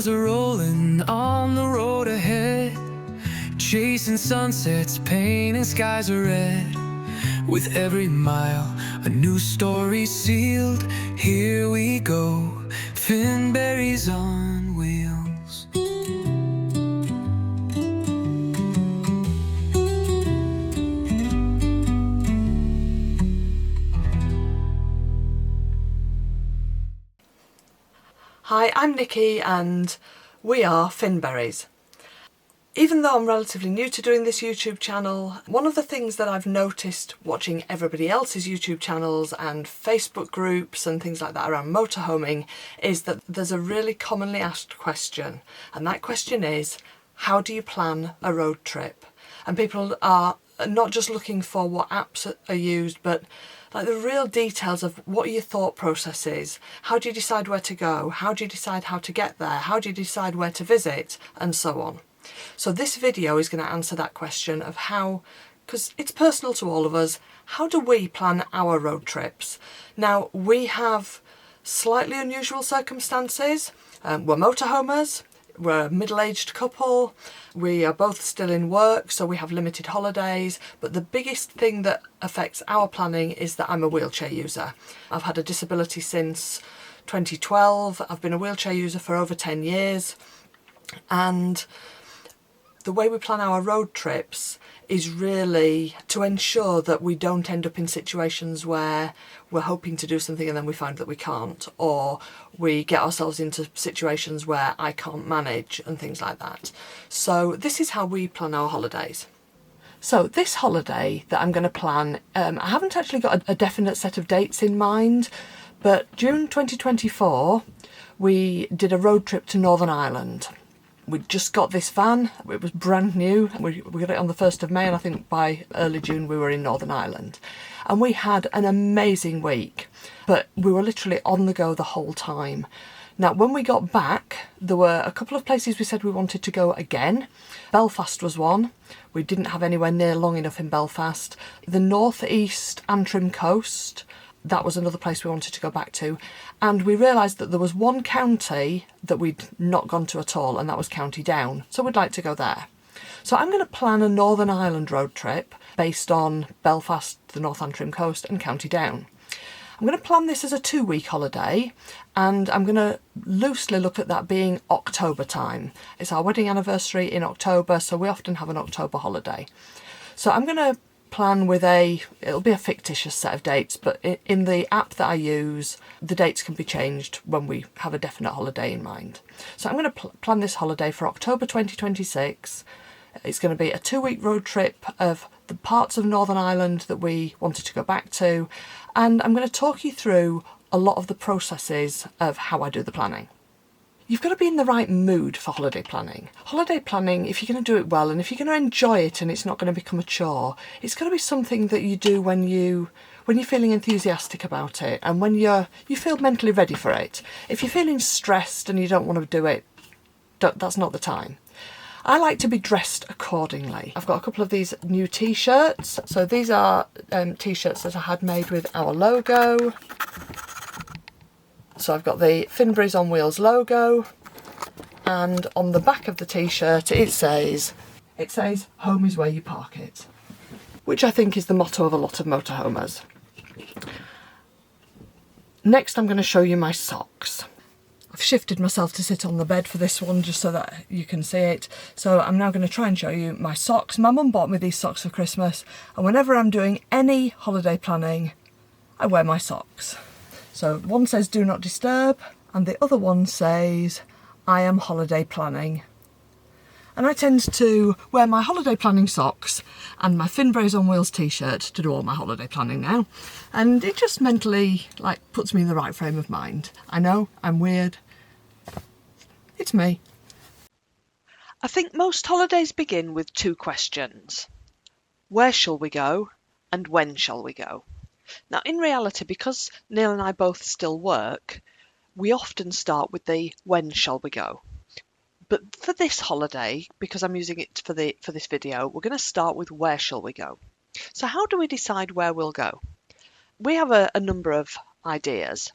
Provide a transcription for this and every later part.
wheels are rolling on the road ahead, chasing sunsets, painting skies are red. With every mile, a new story sealed. Here we go, Finberries on wheels. Hi, I'm Nikki and we are Finberries. Even though I'm relatively new to doing this YouTube channel, one of the things that I've noticed watching everybody else's YouTube channels and Facebook groups and things like that around motorhoming is that there's a really commonly asked question, and that question is, how do you plan a road trip? And people are not just looking for what apps are used, but like the real details of what your thought process is. How do you decide where to go? How do you decide how to get there? How do you decide where to visit? And so on. So this video is going to answer that question of how, because it's personal to all of us, how do we plan our road trips? Now, we have slightly unusual circumstances. We're motorhomers. We're a middle-aged couple, we are both still in work, so we have limited holidays, but the biggest thing that affects our planning is that I'm a wheelchair user. I've had a disability since 2012, I've been a wheelchair user for over 10 years, and the way we plan our road trips is really to ensure that we don't end up in situations where we're hoping to do something and then we find that we can't, or we get ourselves into situations where I can't manage and things like that. So this is how we plan our holidays. So this holiday that I'm going to plan, I haven't actually got a definite set of dates in mind, but June 2024 we did a road trip to Northern Ireland. We just got this van, it was brand new, we got it on the 1st of May and I think by early June we were in Northern Ireland. And we had an amazing week, but we were literally on the go the whole time. Now when we got back, there were a couple of places we said we wanted to go again. Belfast was one, we didn't have anywhere near long enough in Belfast. The North East Antrim coast, that was another place we wanted to go back to, and we realised that there was one county that we'd not gone to at all, and that was County Down, so we'd like to go there. So I'm going to plan a Northern Ireland road trip based on Belfast, the North Antrim coast and County Down. I'm going to plan this as a 2-week holiday, and I'm going to loosely look at that being October time. It's our wedding anniversary in October, so we often have an October holiday. So I'm going to plan with it'll be a fictitious set of dates, but in the app that I use, the dates can be changed when we have a definite holiday in mind. So I'm going to plan this holiday for October 2026. It's going to be a 2-week road trip of the parts of Northern Ireland that we wanted to go back to, and I'm going to talk you through a lot of the processes of how I do the planning. You've got to be in the right mood for holiday planning. Holiday planning, if you're going to do it well and if you're going to enjoy it and it's not going to become a chore, it's got to be something that you do when you're feeling enthusiastic about it and when you feel mentally ready for it. If you're feeling stressed and you don't want to do it, that's not the time. I like to be dressed accordingly. I've got a couple of these new t-shirts. So these are t-shirts that I had made with our logo. So I've got the Finberries on Wheels logo, and on the back of the t-shirt it says, home is where you park it, which I think is the motto of a lot of motorhomers. Next I'm going to show you my socks. I've shifted myself to sit on the bed for this one just so that you can see it. So I'm now going to try and show you my socks. My mum bought me these socks for Christmas, and whenever I'm doing any holiday planning, I wear my socks. So one says do not disturb and the other one says I am holiday planning. And I tend to wear my holiday planning socks and my Finberries on Wheels t-shirt to do all my holiday planning now. And it just mentally puts me in the right frame of mind. I know, I'm weird. It's me. I think most holidays begin with 2 questions. Where shall we go and when shall we go? Now, in reality, because Neil and I both still work, we often start with the when shall we go. But for this holiday, because I'm using it for this video, we're going to start with where shall we go. So how do we decide where we'll go? We have a number of ideas.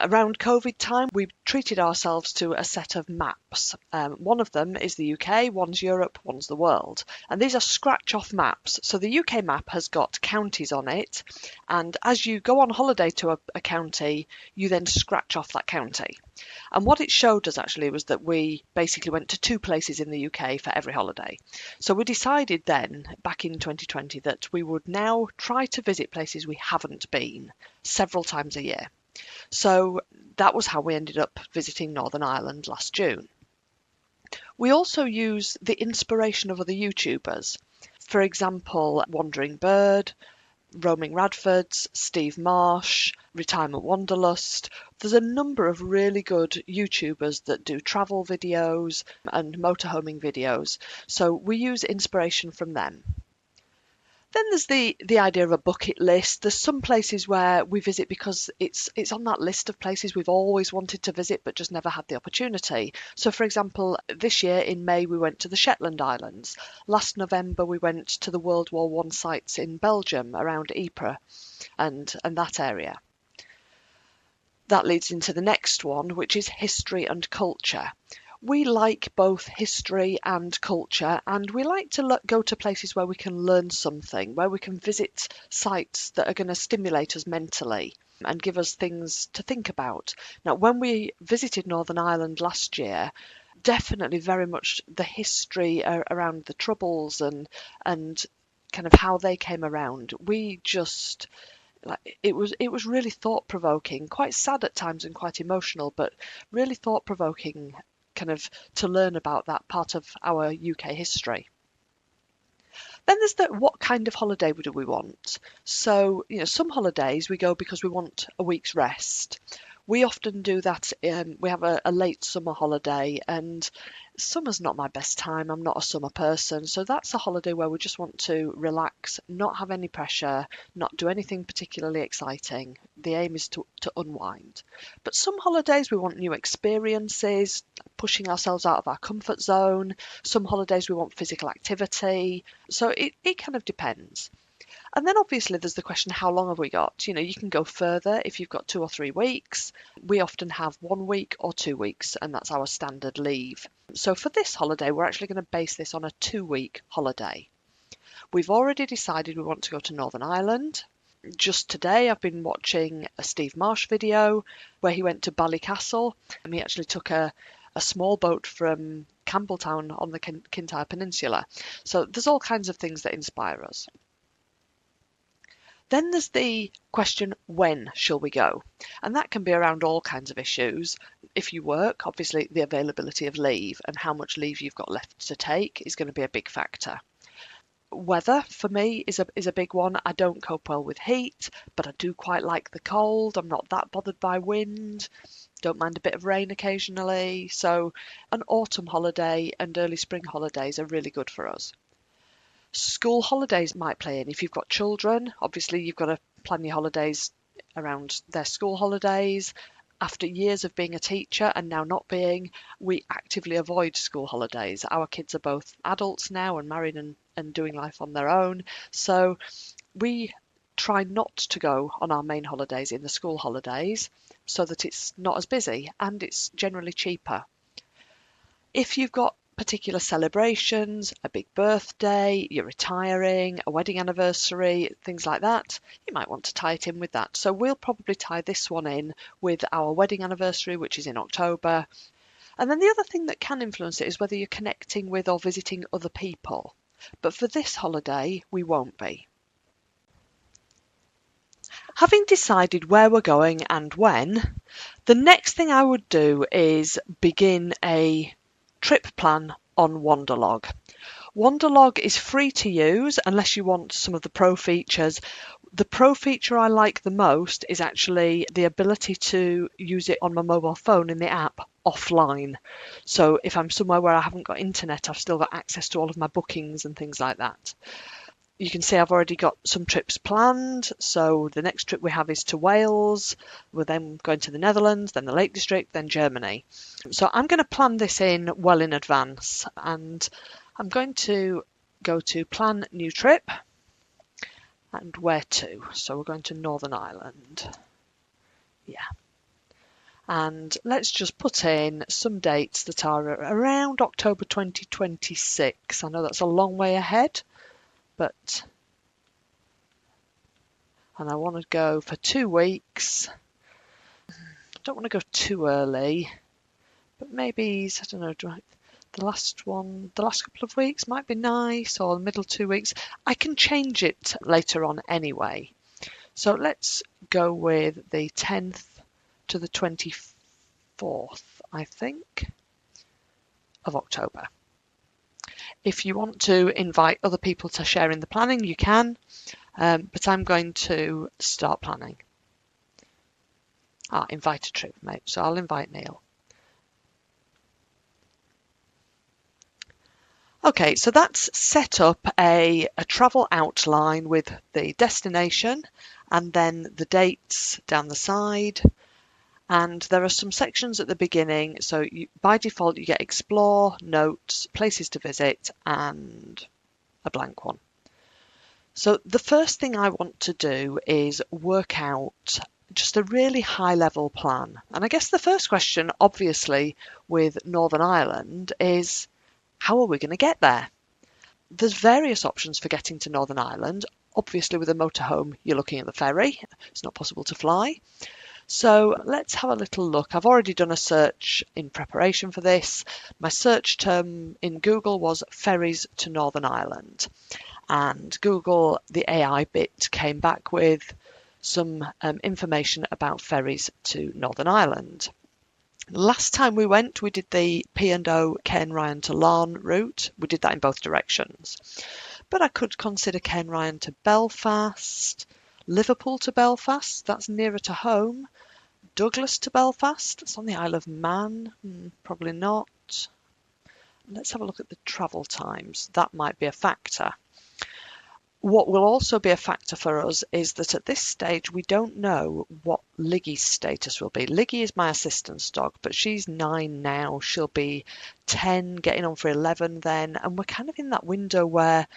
Around COVID time, we treated ourselves to a set of maps. One of them is the UK, one's Europe, one's the world. And these are scratch-off maps. So the UK map has got counties on it. And as you go on holiday to a county, you then scratch off that county. And what it showed us actually was that we basically went to 2 places in the UK for every holiday. So we decided then, back in 2020, that we would now try to visit places we haven't been several times a year. So that was how we ended up visiting Northern Ireland last June. We also use the inspiration of other YouTubers. For example, Wandering Bird, Roaming Radfords, Steve Marsh, Retirement Wanderlust. There's a number of really good YouTubers that do travel videos and motorhoming videos. So we use inspiration from them. Then there's the idea of a bucket list. There's some places where we visit because it's on that list of places we've always wanted to visit but just never had the opportunity. So for example, this year in May we went to the Shetland Islands. Last November we went to the World War One sites in Belgium around Ypres and that area. That leads into the next one, which is history and culture. We like both history and culture, and we like to go to places where we can learn something, where we can visit sites that are going to stimulate us mentally and give us things to think about. Now, when we visited Northern Ireland last year, definitely very much the history around the Troubles and kind of how they came around. We just... It was really thought-provoking, quite sad at times and quite emotional, but really thought-provoking kind of to learn about that part of our UK history. Then there's what kind of holiday do we want? So, some holidays we go because we want a week's rest. We often do that. We have a late summer holiday, and summer's not my best time. I'm not a summer person. So that's a holiday where we just want to relax, not have any pressure, not do anything particularly exciting. The aim is to unwind. But some holidays we want new experiences, pushing ourselves out of our comfort zone. Some holidays we want physical activity. So it kind of depends. And then obviously there's the question, how long have we got? You can go further if you've got 2 or 3 weeks. We often have 1 week or 2 weeks, and that's our standard leave. So for this holiday, we're actually going to base this on a 2-week holiday. We've already decided we want to go to Northern Ireland. Just today, I've been watching a Steve Marsh video where he went to Ballycastle, and he actually took a small boat from Campbelltown on the Kintyre Peninsula. So there's all kinds of things that inspire us. Then there's the question, when shall we go? And that can be around all kinds of issues. If you work, obviously the availability of leave and how much leave you've got left to take is going to be a big factor. Weather for me is a big one. I don't cope well with heat, but I do quite like the cold. I'm not that bothered by wind. Don't mind a bit of rain occasionally. So an autumn holiday and early spring holidays are really good for us. School holidays might play in. If you've got children, obviously you've got to plan your holidays around their school holidays. After years of being a teacher and now not being, we actively avoid school holidays. Our kids are both adults now and married and doing life on their own. So we try not to go on our main holidays in the school holidays so that it's not as busy and it's generally cheaper. If you've got particular celebrations, a big birthday, you're retiring, a wedding anniversary, things like that, you might want to tie it in with that. So we'll probably tie this one in with our wedding anniversary, which is in October. And then the other thing that can influence it is whether you're connecting with or visiting other people. But for this holiday, we won't be. Having decided where we're going and when, the next thing I would do is begin a trip plan on Wanderlog. Wanderlog is free to use unless you want some of the pro features. The pro feature I like the most is actually the ability to use it on my mobile phone in the app offline. So if I'm somewhere where I haven't got internet, I've still got access to all of my bookings and things like that. You can see I've already got some trips planned. So the next trip we have is to Wales. We're then going to the Netherlands, then the Lake District, then Germany. So I'm going to plan this in well in advance, and I'm going to go to plan new trip and where to. So we're going to Northern Ireland. Yeah. And let's just put in some dates that are around October 2026. I know that's a long way ahead, but, and I want to go for 2 weeks. I don't want to go too early, but maybe, I don't know, the last couple of weeks might be nice, or the middle 2 weeks. I can change it later on anyway. So let's go with the 10th to the 24th, I think, of October. If you want to invite other people to share in the planning, you can, but I'm going to start planning. Invite a trip, mate. So I'll invite Neil. Okay, so that's set up a travel outline with the destination and then the dates down the side. And there are some sections at the beginning. So by default, you get explore, notes, places to visit, and a blank one. So the first thing I want to do is work out just a really high level plan. And I guess the first question, obviously, with Northern Ireland is, how are we going to get there? There's various options for getting to Northern Ireland. Obviously, with a motorhome, you're looking at the ferry. It's not possible to fly. So let's have a little look. I've already done a search in preparation for this. My search term in Google was ferries to Northern Ireland. And Google, the AI bit, came back with some information about ferries to Northern Ireland. Last time we went, we did the P&O Cairnryan to Larne route. We did that in both directions. But I could consider Cairnryan to Belfast, Liverpool to Belfast, that's nearer to home. Douglas to Belfast, it's on the Isle of Man, probably not. Let's have a look at the travel times. That might be a factor. What will also be a factor for us is that at this stage we don't know what Liggy's status will be. Liggy is my assistance dog, but she's 9 now. She'll be 10, getting on for 11 then. And we're kind of in that window where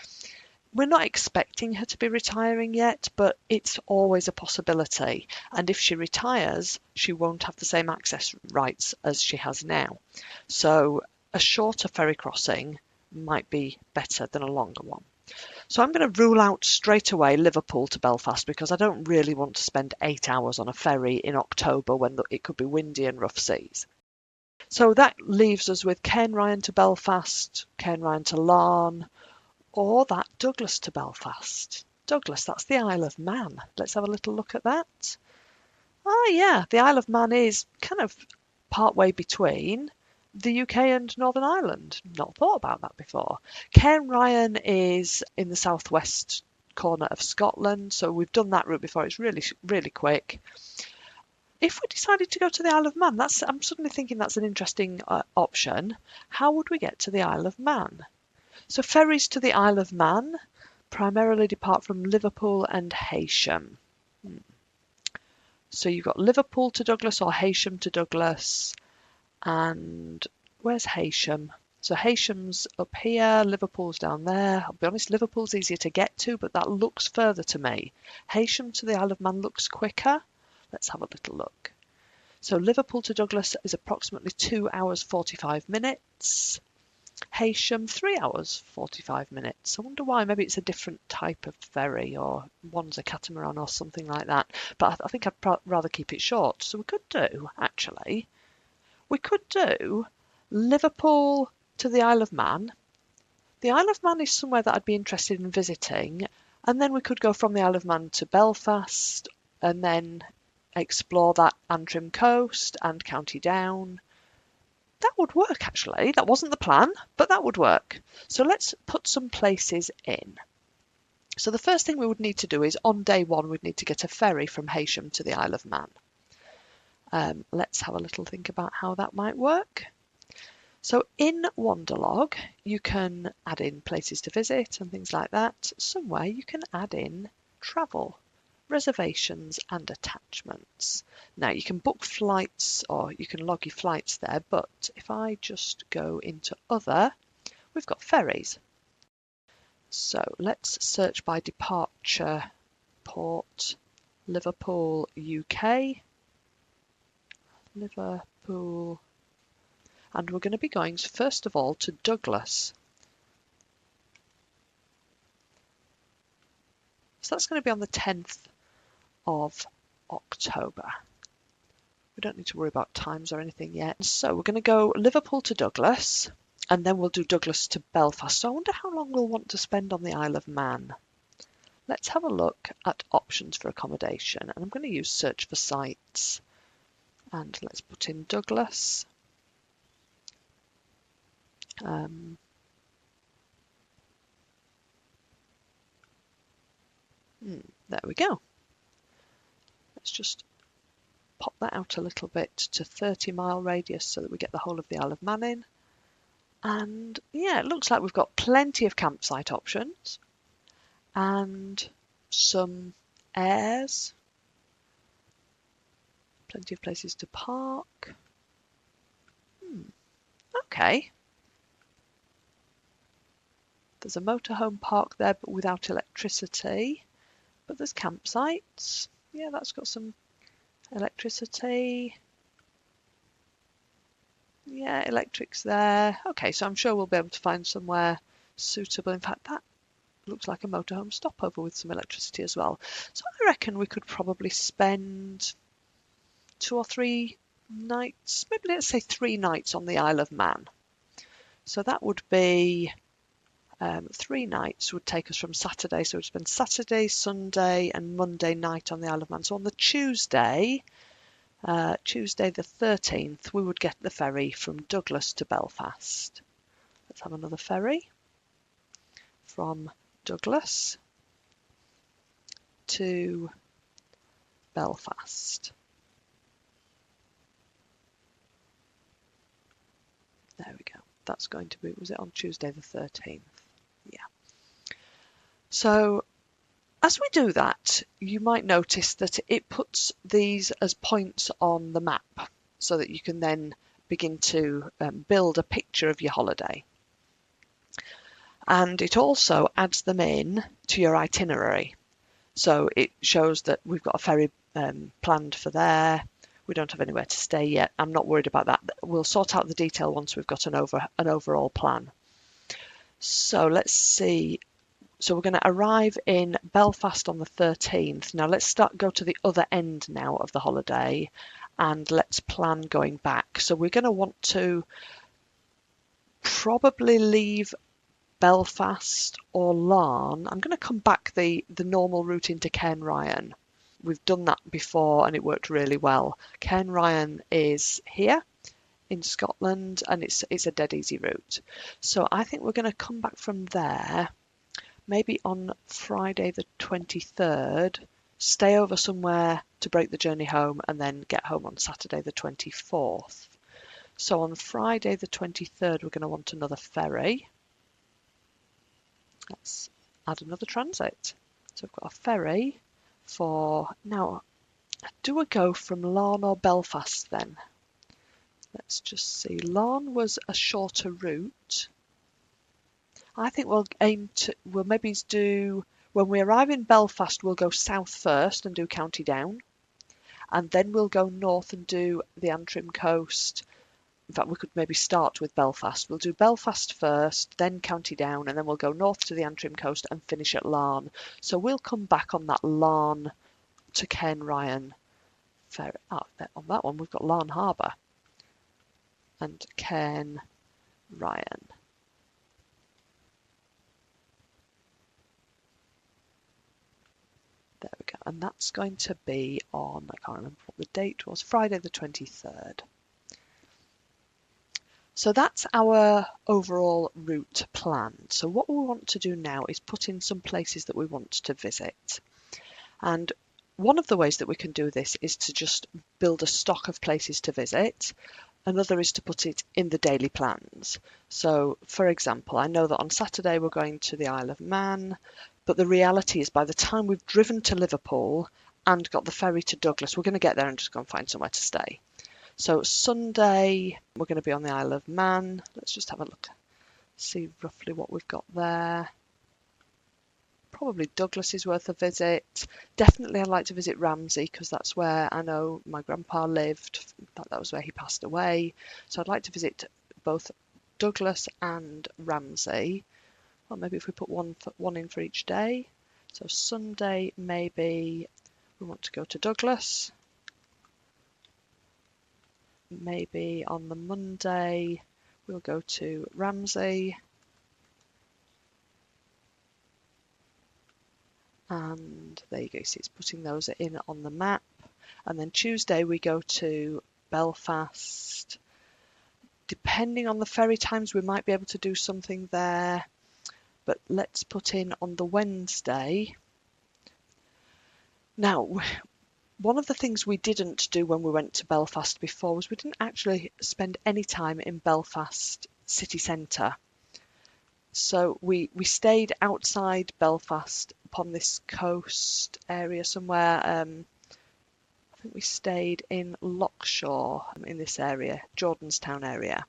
we're not expecting her to be retiring yet, but it's always a possibility. And if she retires, she won't have the same access rights as she has now. So a shorter ferry crossing might be better than a longer one. So I'm going to rule out straight away Liverpool to Belfast because I don't really want to spend 8 hours on a ferry in October when it could be windy and rough seas. So that leaves us with Cairnryan to Belfast, Cairnryan to Larne, or that Douglas to Belfast. Douglas, that's the Isle of Man. Let's have a little look at that. Oh yeah, the Isle of Man is kind of partway between the UK and Northern Ireland. Not thought about that before. Cairnryan is in the southwest corner of Scotland, so we've done that route before. It's really, really quick. If we decided to go to the Isle of Man, I'm suddenly thinking that's an interesting option. How would we get to the Isle of Man? So ferries to the Isle of Man primarily depart from Liverpool and Heysham. So you've got Liverpool to Douglas or Heysham to Douglas. And where's Heysham? So Heysham's up here, Liverpool's down there. I'll be honest, Liverpool's easier to get to, but that looks further to me. Heysham to the Isle of Man looks quicker. Let's have a little look. So Liverpool to Douglas is approximately 2 hours 45 minutes. Heysham, 3 hours 45 minutes. I wonder why. Maybe it's a different type of ferry, or one's a catamaran or something like that. But I think I'd rather keep it short. So we could do, actually, we could do Liverpool to the Isle of Man. The Isle of Man is somewhere that I'd be interested in visiting. And then we could go from the Isle of Man to Belfast and then explore that Antrim coast and County Down. That would work, actually. That wasn't the plan, but that would work. So let's put some places in. So the first thing we would need to do is on day one, we'd need to get a ferry from Heysham to the Isle of Man. Let's have a little think about how that might work. So in Wanderlog, you can add in places to visit and things like that. Somewhere you can add in travel, reservations and attachments. Now you can book flights or you can log your flights there, but if I just go into other, we've got ferries. So let's search by departure port, Liverpool, UK. Liverpool. And we're going to be going, first of all, to Douglas. So that's going to be on the 10th of October. We don't need to worry about times or anything yet. So we're going to go Liverpool to Douglas, and then we'll do Douglas to Belfast. So I wonder how long we'll want to spend on the Isle of Man. Let's have a look at options for accommodation. And I'm going to use search for sites. And let's put in Douglas. There we go. Let's just pop that out a little bit to 30-mile radius so that we get the whole of the Isle of Man in. And yeah, it looks like we've got plenty of campsite options and some airs, plenty of places to park. Okay. There's a motorhome park there, but without electricity. But there's campsites. Yeah, that's got some electricity. Yeah, electric's there. Okay, so I'm sure we'll be able to find somewhere suitable. In fact, that looks like a motorhome stopover with some electricity as well. So I reckon we could probably spend 2 or 3 nights, maybe let's say 3 nights on the Isle of Man. So that would be 3 nights would take us from Saturday. So we'd spend Saturday, Sunday and Monday night on the Isle of Man. So on the Tuesday the 13th, we would get the ferry from Douglas to Belfast. Let's have another ferry from Douglas to Belfast. There we go. That's going to be, was it on Tuesday the 13th? Yeah. So as we do that, you might notice that it puts these as points on the map so that you can then begin to build a picture of your holiday. And it also adds them in to your itinerary. So it shows that we've got a ferry planned for there. We don't have anywhere to stay yet. I'm not worried about that. We'll sort out the detail once we've got an overall plan. So let's see. So we're going to arrive in Belfast on the 13th. Now let's go to the other end now of the holiday and let's plan going back. So we're going to want to probably leave Belfast or Larne. I'm going to come back the normal route into Cairnryan. We've done that before and it worked really well. Cairnryan is here in Scotland and it's a dead easy route. So I think we're going to come back from there, maybe on Friday the 23rd, stay over somewhere to break the journey home and then get home on Saturday the 24th. So on Friday the 23rd, we're going to want another ferry. Let's add another transit. So we've got a ferry for, now, do we go from Larne or Belfast then? Let's just see. Larne was a shorter route. I think we'll maybe do, when we arrive in Belfast, we'll go south first and do County Down. And then we'll go north and do the Antrim coast. In fact, we could maybe start with Belfast. We'll do Belfast first, then County Down, and then we'll go north to the Antrim coast and finish at Larne. So we'll come back on that Larne to Cairnryan ferry. Oh, on that one, we've got Larne Harbour and Cairnryan. There we go. And that's going to be on, I can't remember what the date was, Friday the 23rd. So that's our overall route planned. So what we want to do now is put in some places that we want to visit. And one of the ways that we can do this is to just build a stock of places to visit. Another is to put it in the daily plans. So for example, I know that on Saturday we're going to the Isle of Man, but the reality is by the time we've driven to Liverpool and got the ferry to Douglas, we're going to get there and just go and find somewhere to stay. So Sunday, we're going to be on the Isle of Man. Let's just have a look, see roughly what we've got there. Probably Douglas is worth a visit. Definitely I'd like to visit Ramsey because that's where I know my grandpa lived. That was where he passed away. So I'd like to visit both Douglas and Ramsey. Or maybe if we put one in for each day. So Sunday maybe we want to go to Douglas. Maybe on the Monday we'll go to Ramsey. And there you go, see it's putting those in on the map. And then Tuesday we go to Belfast. Depending on the ferry times, we might be able to do something there. But let's put in on the Wednesday. Now, one of the things we didn't do when we went to Belfast before was we didn't actually spend any time in Belfast city centre. So we stayed outside Belfast upon this coast area somewhere. I think we stayed in Lochshore in this area, Jordanstown area.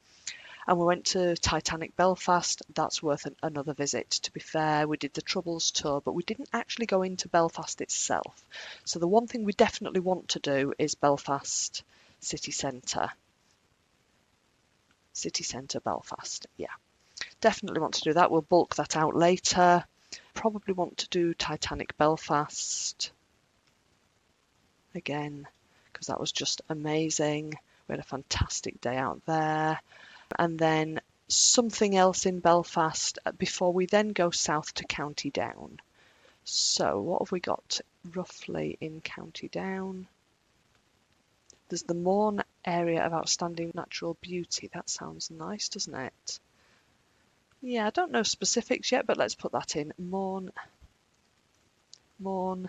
And we went to Titanic Belfast. That's worth another visit, to be fair. We did the Troubles tour, but we didn't actually go into Belfast itself. So the one thing we definitely want to do is Belfast city centre. City centre Belfast, yeah. Definitely want to do that. We'll bulk that out later. Probably want to do Titanic Belfast again because that was just amazing. We had a fantastic day out there. And then something else in Belfast before we then go south to County Down. So what have we got roughly in County Down? There's the Mourne area of outstanding natural beauty. That sounds nice, doesn't it? Yeah, I don't know specifics yet, but let's put that in. Mourne. Oh,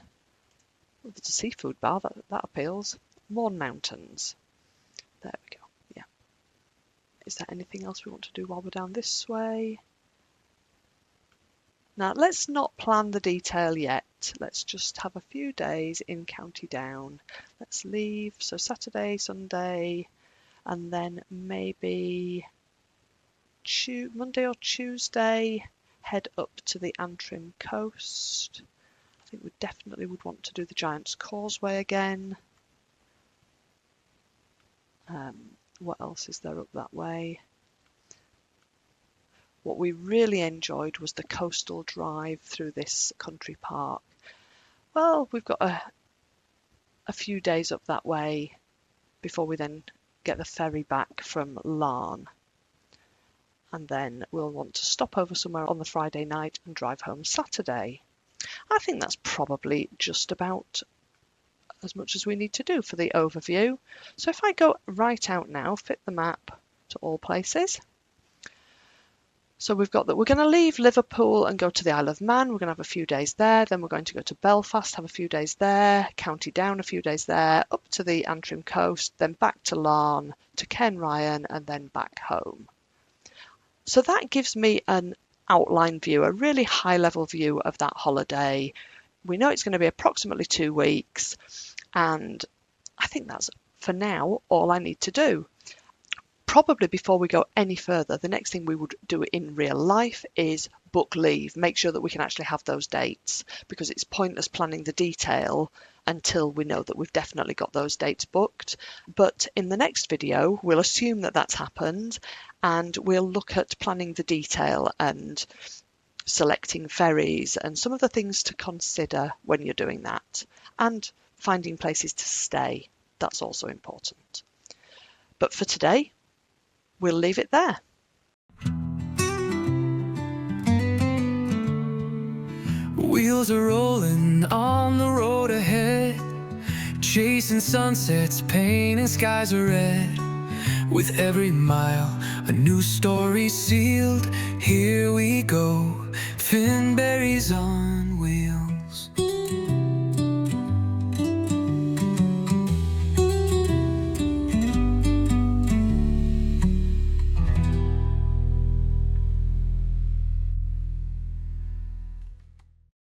there's a seafood bar, that appeals. Mourne Mountains. There we go, yeah. Is there anything else we want to do while we're down this way? Now, let's not plan the detail yet. Let's just have a few days in County Down. Let's leave, so Saturday, Sunday, and then maybe Monday or Tuesday, head up to the Antrim coast. I think we definitely would want to do the Giant's Causeway again. What else is there up that way? What we really enjoyed was the coastal drive through this country park. Well, we've got a few days up that way before we then get the ferry back from Larne. And then we'll want to stop over somewhere on the Friday night and drive home Saturday. I think that's probably just about as much as we need to do for the overview. So if I go right out now, fit the map to all places. So we've got that we're going to leave Liverpool and go to the Isle of Man. We're going to have a few days there. Then we're going to go to Belfast, have a few days there, County Down, a few days there, up to the Antrim coast, then back to Larne, to Kenryan, and then back home. So that gives me an outline view, a really high level view of that holiday. We know it's going to be approximately 2 weeks, and I think that's, for now, all I need to do. Probably before we go any further, the next thing we would do in real life is book leave, make sure that we can actually have those dates, because it's pointless planning the detail until we know that we've definitely got those dates booked. But in the next video, we'll assume that that's happened, and we'll look at planning the detail and selecting ferries and some of the things to consider when you're doing that, and finding places to stay. That's also important. But for today, we'll leave it there. Wheels are rolling on the road ahead, chasing sunsets, painting skies are red. With every mile, a new story sealed. Here we go, Finberry's on